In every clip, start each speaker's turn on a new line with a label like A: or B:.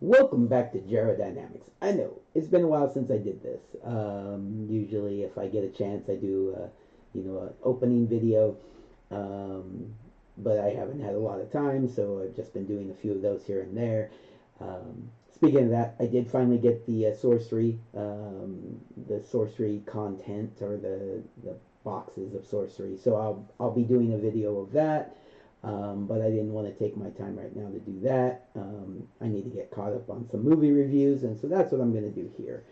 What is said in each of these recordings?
A: Welcome back to Dynamics. I know it's been a while since I did this. Usually, if I get a chance, I do, an opening video, um, but I haven't had a lot of time, so I've just been doing a few of those here and there. Speaking of that, I did finally get the sorcery content or the boxes of sorcery. So I'll be doing a video of that. But I didn't want to take my time right now to do that. I need to get caught up on some movie reviews, and so that's what I'm going to do here.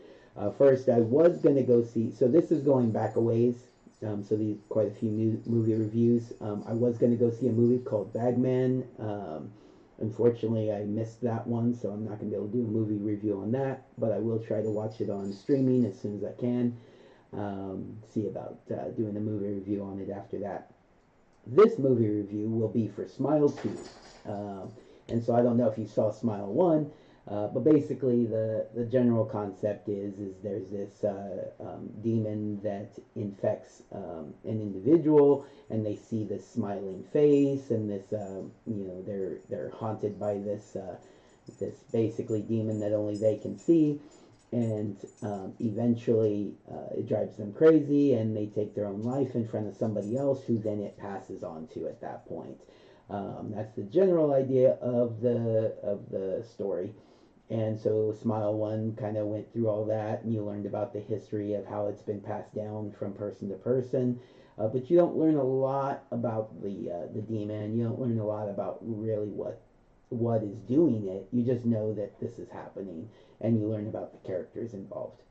A: First, I was going to go see. So this is going back a ways. So these quite a few movie reviews. I was going to go see a movie called Bagman. Unfortunately, I missed that one, so I'm not going to be able to do a movie review on that. But I will try to watch it on streaming as soon as I can. See about doing a movie review on it after that. This movie review will be for Smile 2. And so I don't know if you saw Smile 1, but basically the general concept is there's this demon that infects an individual, and they see this smiling face, and this they're haunted by this basically demon that only they can see, and eventually it drives them crazy, and they take their own life in front of somebody else, who then it passes on to at that point. That's the general idea of the story. And so Smile One kind of went through all that, and you learned about the history of how it's been passed down from person to person. But you don't learn a lot about the demon. You don't learn a lot about really what is doing it. You just know that this is happening, and you learn about the characters involved.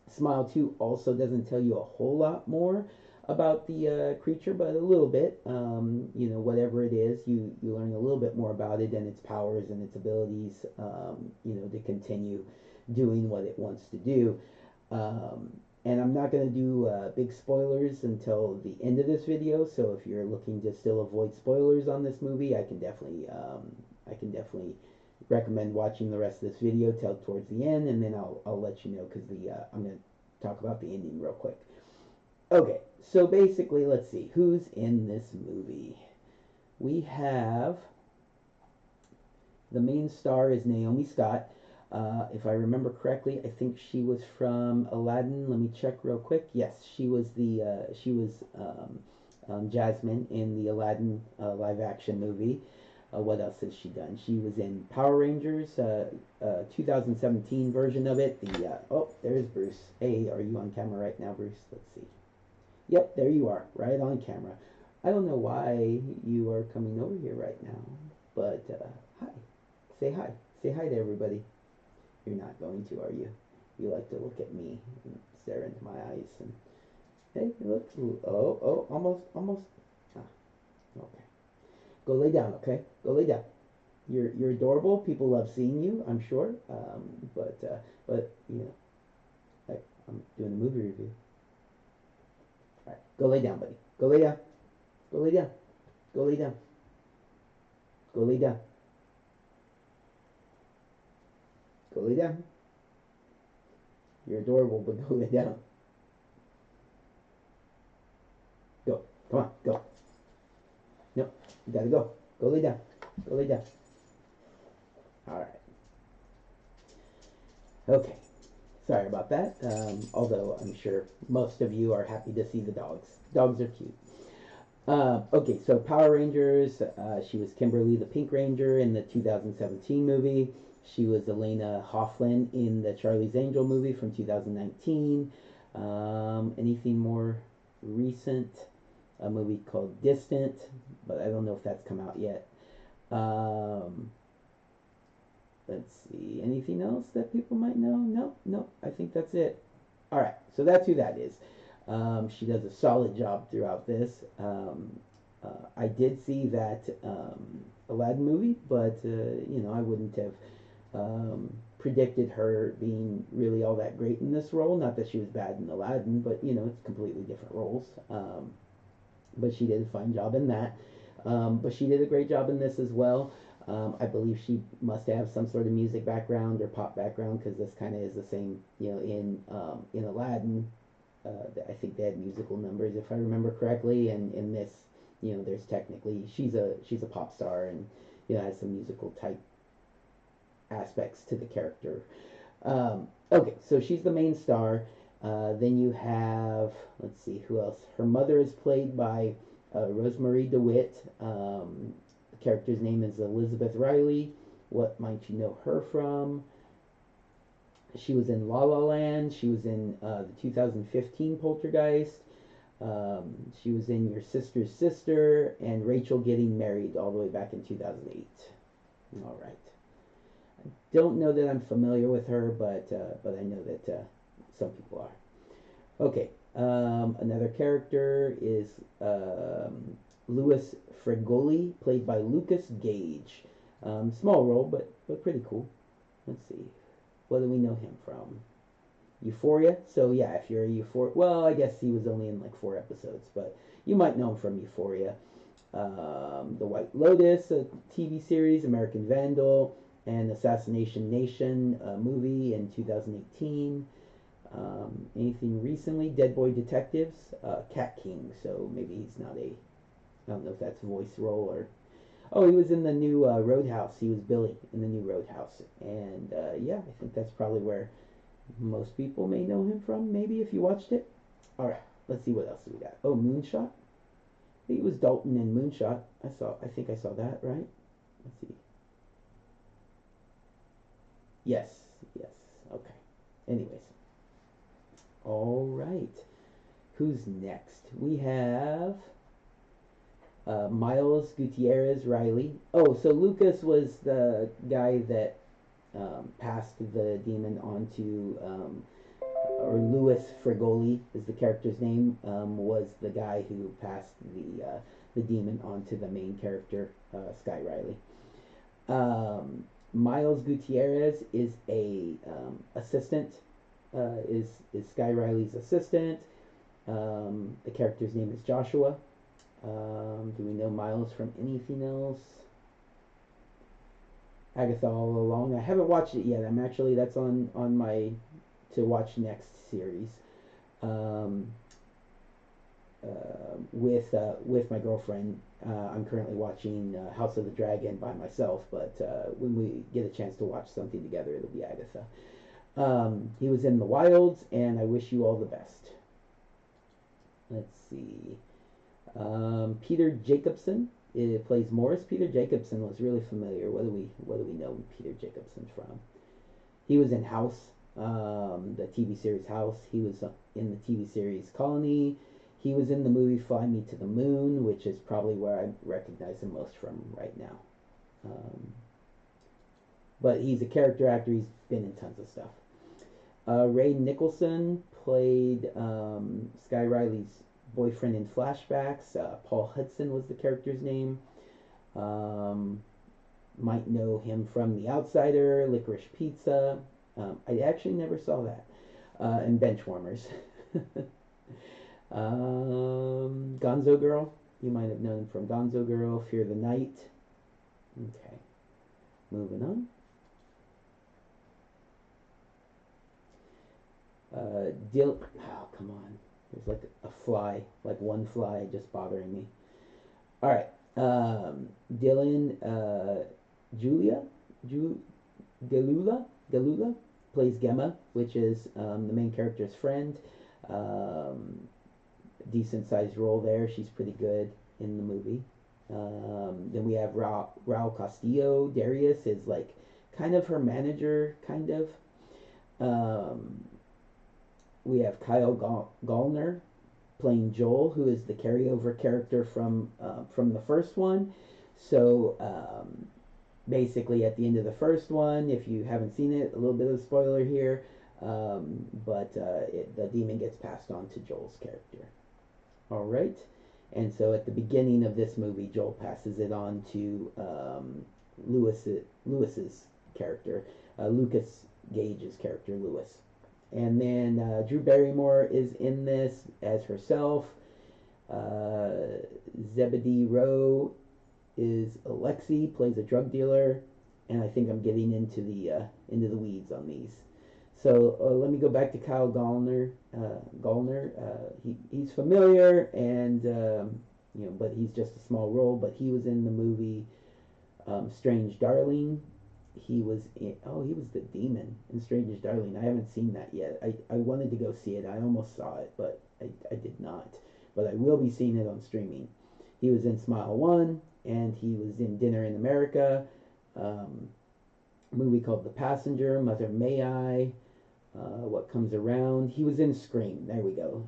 A: Smile 2 also doesn't tell you a whole lot more about the creature, but a little bit. Whatever it is, you learn a little bit more about it and its powers and its abilities, to continue doing what it wants to do. And I'm not going to do big spoilers until the end of this video, so if you're looking to still avoid spoilers on this movie, I can definitely recommend watching the rest of this video till towards the end, and then I'll let you know, because I'm going to talk about the ending real quick. Okay, so basically, let's see who's in this movie. We have the main star is Naomi Scott. If I remember correctly, I think she was from Aladdin. Let me check real quick. Yes, she was Jasmine in the Aladdin live action movie. What else has she done? She was in Power Rangers, 2017 version of it. There's Bruce. Hey, are you on camera right now, Bruce? Let's see. Yep, there you are, right on camera. I don't know why you are coming over here right now, but hi. Say hi. Say hi to everybody. You're not going to, are you? You like to look at me and stare into my eyes and hey, look. Almost, almost. Ah, okay. Go lay down, okay? Go lay down. You're adorable. People love seeing you, I'm sure. But I'm doing a movie review. All right, go lay down, buddy. Go lay down. Go lay down. Go lay down. Go lay down. Go lay down. You're adorable, but go lay down. Go. Come on, go. No, you gotta go. Go lay down. Go lay down. All right. Okay. Sorry about that. Although I'm sure most of you are happy to see the dogs. Dogs are cute. Okay, so Power Rangers. She was Kimberly the Pink Ranger in the 2017 movie. She was Elena Hofflin in the Charlie's Angel movie from 2019. Anything more recent? A movie called Distant, but I don't know if that's come out yet. Um, let's see. Anything else that people might know? No. I think that's it. All right, so that's who that is. She does a solid job throughout this. I did see that Aladdin movie, but I wouldn't have predicted her being really all that great in this role. Not that she was bad in Aladdin, but it's completely different roles. But she did a fine job in that. But she did a great job in this as well. I believe she must have some sort of music background or pop background, because this kind of is the same. In Aladdin, I think they had musical numbers, if I remember correctly, and in this, there's technically she's a pop star, and has some musical type aspects to the character. Okay, so she's the main star. Then you have, let's see, who else? Her mother is played by Rosemary DeWitt. The character's name is Elizabeth Riley. What might you know her from? She was in La La Land. She was in the 2015 Poltergeist. She was in Your Sister's Sister and Rachel Getting Married all the way back in 2008. All right. I don't know that I'm familiar with her, but I know that some people are. Okay. Another character is Louis Fregoli, played by Lucas Gage. Small role, but pretty cool. Let's see. What do we know him from? Euphoria. So yeah, if you're a Euphoria, well, I guess he was only in like 4 episodes, but you might know him from Euphoria. The White Lotus, a TV series, American Vandal, and Assassination Nation, a movie in 2018. Anything recently? Dead Boy Detectives, Cat King. So maybe he's not a. I don't know if that's voice role or. Oh, he was in the new Roadhouse. He was Billy in the new Roadhouse, and yeah, I think that's probably where most people may know him from. Maybe if you watched it. All right, let's see what else we got. Oh, Moonshot. He was Dalton in Moonshot. I think I saw that, right? Let's see. Yes. Yes. Okay. Anyways. All right. Who's next? We have Miles Gutierrez Riley. Oh, so Lucas was the guy that passed the demon onto, or Louis Fregoli is the character's name, was the guy who passed the demon onto the main character, Sky Riley. Miles Gutierrez is a assistant, is Sky Riley's assistant. The character's name is Joshua. Do we know Miles from anything else? Agatha All Along. I haven't watched it yet. That's on my to watch next series. Um, with my girlfriend. I'm currently watching House of the Dragon by myself, but when we get a chance to watch something together, it'll be Agatha. He was in The Wilds, and I Wish You All the Best. Let's see. Peter Jacobson plays Morris. Peter Jacobson was really familiar. What do we know Peter Jacobson from? He was in House, the TV series House. He was in the TV series Colony. He was in the movie Fly Me to the Moon, which is probably where I recognize him most from right now. But he's a character actor. He's been in tons of stuff. Ray Nicholson played Sky Riley's boyfriend in flashbacks. Paul Hudson was the character's name. Might know him from The Outsider, Licorice Pizza. I actually never saw that. And Benchwarmers. Gonzo Girl. You might have known him from Gonzo Girl, Fear the Night. Okay. Moving on. Oh, come on. There's like a fly, like one fly just bothering me. All right. Dylan Galula plays Gemma, which is the main character's friend. Decent sized role there. She's pretty good in the movie. Then we have Raul Castillo. Darius is like kind of her manager, kind of. We have Kyle Gallner playing Joel, who is the carryover character from the first one. So basically, at the end of the first one, if you haven't seen it, a little bit of a spoiler here, but the demon gets passed on to Joel's character. All right, and so at the beginning of this movie, Joel passes it on to Lewis's character, Lucas Gage's character, Lewis. And then Drew Barrymore is in this as herself. Zebedee Rowe is Alexi, plays a drug dealer, and I think I'm getting into the weeds on these. So let me go back to Kyle Gallner. He's familiar, and but he's just a small role. But he was in the movie Strange Darling. he was in, oh, he was the demon in Stranger's Darling. I haven't seen that yet. I wanted to go see it. I almost saw it, but I did not. But I will be seeing it on streaming. He was in Smile 1, and he was in Dinner in America, a movie called The Passenger, Mother May I, What Comes Around. He was in Scream. There we go.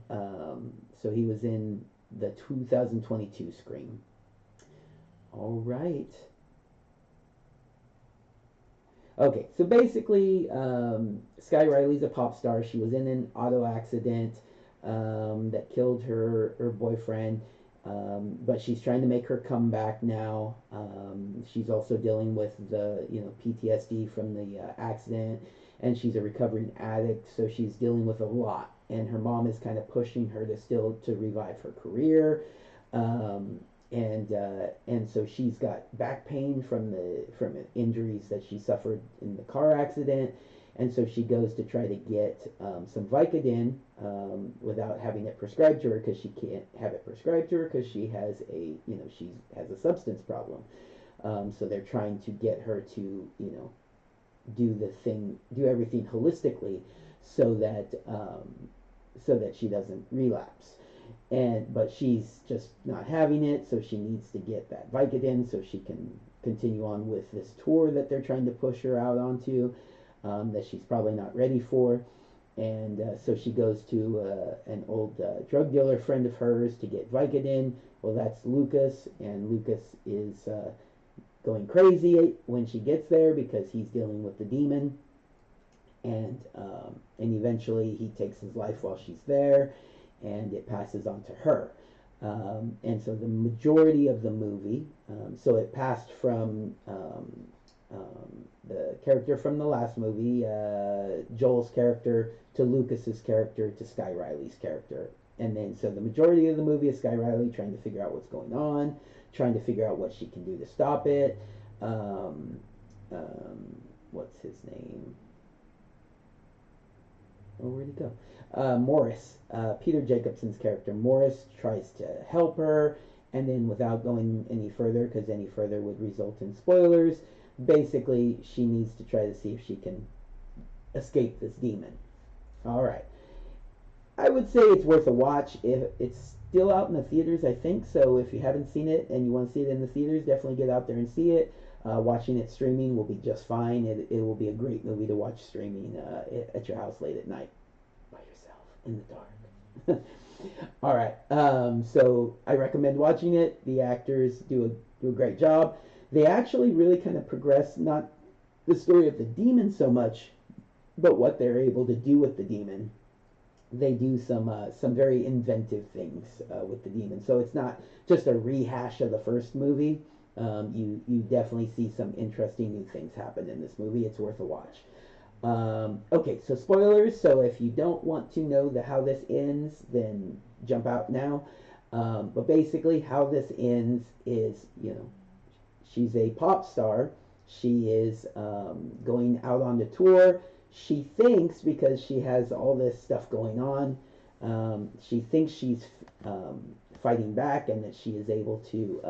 A: So he was in the 2022 Scream. All right. Okay, so basically, Sky Riley's a pop star. She was in an auto accident that killed her boyfriend, but she's trying to make her comeback now. She's also dealing with the PTSD from the accident, and she's a recovering addict, so she's dealing with a lot. And her mom is kind of pushing her to still to revive her career. Um, and so she's got back pain from injuries that she suffered in the car accident, and so she goes to try to get some Vicodin without having it prescribed to her because she can't have it prescribed to her because she has she has a substance problem. So they're trying to get her to do everything holistically so that she doesn't relapse. But she's just not having it, so she needs to get that Vicodin so she can continue on with this tour that they're trying to push her out onto, that she's probably not ready for. And so she goes to an old drug dealer friend of hers to get Vicodin. Well, that's Lucas, and Lucas is going crazy when she gets there because he's dealing with the demon, and eventually he takes his life while she's there, and it passes on to her. And so the majority of the movie, so it passed from the character from the last movie, Joel's character, to Lucas's character, to Sky Riley's character. And then so the majority of the movie is Sky Riley trying to figure out what's going on, trying to figure out what she can do to stop it. What's his name? Oh, where'd he go? Morris, Peter Jacobson's character. Morris tries to help her, and then without going any further, because any further would result in spoilers, basically she needs to try to see if she can escape this demon. All right. I would say it's worth a watch. If it's still out in the theaters, I think. So if you haven't seen it and you want to see it in the theaters, definitely get out there and see it. Watching it streaming will be just fine. It will be a great movie to watch streaming at your house late at night by yourself in the dark. All right. So I recommend watching it. The actors do a great job. They actually really kind of progress not the story of the demon so much, but what they're able to do with the demon. They do some very inventive things with the demon. So it's not just a rehash of the first movie. You definitely see some interesting new things happen in this movie. It's worth a watch. Okay, so spoilers. So if you don't want to know how this ends, then jump out now. But basically, how this ends is, she's a pop star. She is going out on the tour. She thinks, because she has all this stuff going on, she thinks she's fighting back and that she is able to,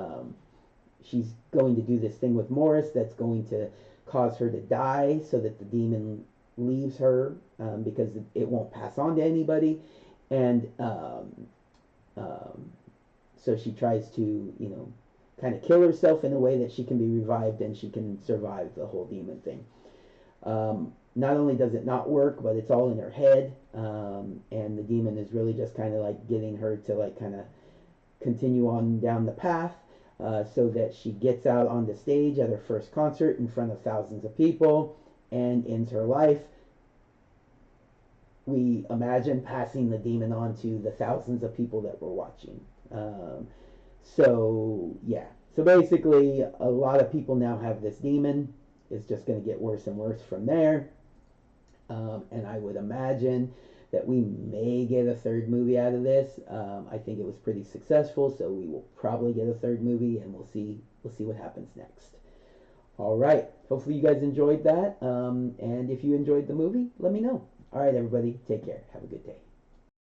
A: she's going to do this thing with Morris that's going to cause her to die so that the demon leaves her, because it won't pass on to anybody. And so she tries to, kind of kill herself in a way that she can be revived and she can survive the whole demon thing. Not only does it not work, but it's all in her head, and the demon is really just kind of like getting her to like kind of continue on down the path, so that she gets out on the stage at her first concert in front of thousands of people and ends her life. We imagine passing the demon on to the thousands of people that were watching. So yeah, so basically a lot of people now have this demon. It's just going to get worse and worse from there. And I would imagine that we may get a third movie out of this. I think it was pretty successful, so we will probably get a third movie, and we'll see what happens next. All right. Hopefully you guys enjoyed that. And if you enjoyed the movie, let me know. All right, everybody. Take care. Have a good day.